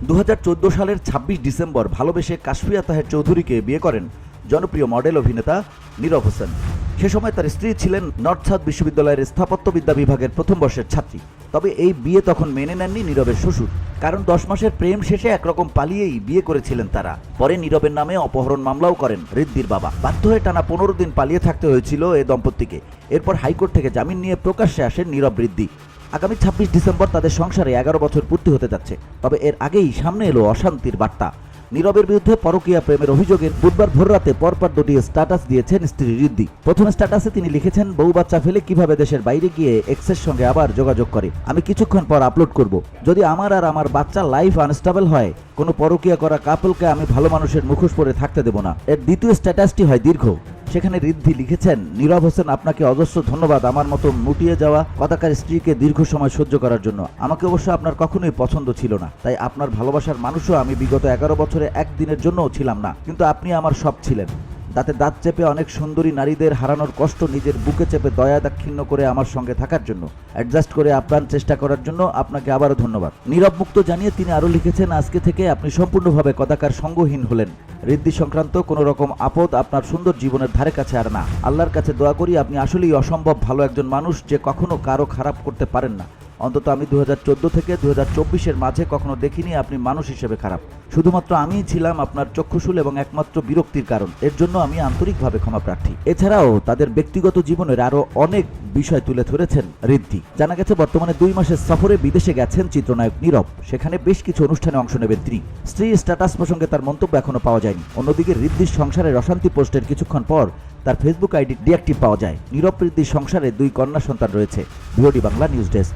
2014 সালের 26 ডিসেম্বর ভালোবেসে কাশফিয়া তাহের চৌধুরীকে বিয়ে করেন জনপ্রিয় মডেল অভিনেতা নীরব হোসেন। সে সময় তার স্ত্রী ছিলেন নর্থ সাউথ বিশ্ববিদ্যালয়ের স্থাপত্যবিদ্যা বিভাগের প্রথম বর্ষের ছাত্রী। তবে এই বিয়ে তখন মেনে নেননি নীরবের শ্বশুর, কারণ 10 মাসের প্রেম শেষে একরকম পালিয়েই বিয়ে করেছিলেন তারা। পরে নীরবের নামে অপহরণ মামলাও করেন ঋদ্ধির বাবা। বাধ্য হয়ে টানা 15 দিন পালিয়ে থাকতে হয়েছিল এ দম্পতিকে। এরপর হাইকোর্ট থেকে জামিন নিয়ে প্রকাশ্যে আসেন নীরব ঋদ্ধি। আগামী 26 ডিসেম্বর তাদের সংসারে 11 বছর পূর্তি হতে যাচ্ছে। তবে এর আগেই সামনে এলো অশান্তির বার্তা। নীরবের বিরুদ্ধে পরকীয়া প্রেমের অভিযোগে বুধবার ভোররাতে পরপর দুটি স্ট্যাটাস দিয়েছেন স্ত্রী ঋদ্ধি। প্রথম স্ট্যাটাসে তিনি লিখেছেন, বউ বাচ্চা ফেলে কিভাবে দেশের বাইরে গিয়ে এক্সের সঙ্গে আবার যোগাযোগ করে, আমি কিছুক্ষণ পর আপলোড করব। যদি আমার আর আমার বাচ্চার লাইফ আনস্টেবল হয়, কোনো পরকীয়া করা কাপলকে আমি ভালো মানুষের মুখোশ পরে থাকতে দেব না। এর দ্বিতীয় স্ট্যাটাসটি হয় দীর্ঘ। সেখানে ঋদ্ধি লিখেছেন, নীরব হোসেন, আপনাকে অজস্র ধন্যবাদ আমার মতো মুটিয়ে যাওয়া কথাকার স্ত্রীকে দীর্ঘ সময় সহ্য করার জন্য। আমাকে অবশ্য আপনার কখনোই পছন্দ ছিল না, তাই আপনার ভালোবাসার মানুষও আমি বিগত 11 বছরে একদিনের জন্যও ছিলাম না, কিন্তু আপনি আমার সব ছিলেন। দাঁতে দাঁত চেপে অনেক সুন্দরী নারীদের হারানোর কষ্ট নিজের বুকে চেপে দয়া দাক্ষিণ্য করে আমার সঙ্গে থাকার জন্য, অ্যাডজাস্ট করে আপ্রাণ চেষ্টা করার জন্য আপনাকে আবারও ধন্যবাদ। নীরব মুক্ত জানিয়ে তিনি আরও লিখেছেন, আজকে থেকে আপনি সম্পূর্ণভাবে কদাকার সঙ্গহীন হলেন। ঋদ্ধি সংক্রান্ত কোনো রকম আপদ আপনার সুন্দর জীবনের ধারে কাছে আর না। আল্লাহর কাছে দোয়া করি আপনি আসলেই অসম্ভব ভালো একজন মানুষ, যে কখনো কারো খারাপ করতে পারেন না। অন্তত আমি 2014 থেকে 2024-এর মাঝে কখনো দেখিনি আপনি মানুষ হিসেবে খারাপ। শুধুমাত্র আমিই ছিলাম আপনার চক্ষুশূল এবং একমাত্র বিরক্তির কারণ। এর জন্য আমি আন্তরিকভাবে ক্ষমা প্রার্থী। এছাড়াও তাদের ব্যক্তিগত জীবনের আরও অনেক বিষয় তুলে ধরেছেন ঋদ্ধি। জানা গেছে বর্তমানে 2 মাসের সফরে বিদেশে গেছেন চিত্রনায়ক নীরব। সেখানে বেশ কিছু অনুষ্ঠানে অংশ নেবেন তিনি। স্ত্রীর স্ট্যাটাস প্রসঙ্গে তার মন্তব্য এখনো পাওয়া যায়নি। অন্যদিকে ঋদ্ধির সংসারের অশান্তি পোস্টের কিছুক্ষণ পর তার ফেসবুক আইডি ডিঅ্যাক্টিভ পাওয়া যায়। নীরব ঋদ্ধির সংসারে 2 কন্যা সন্তান রয়েছে। VOD Bangla news desk.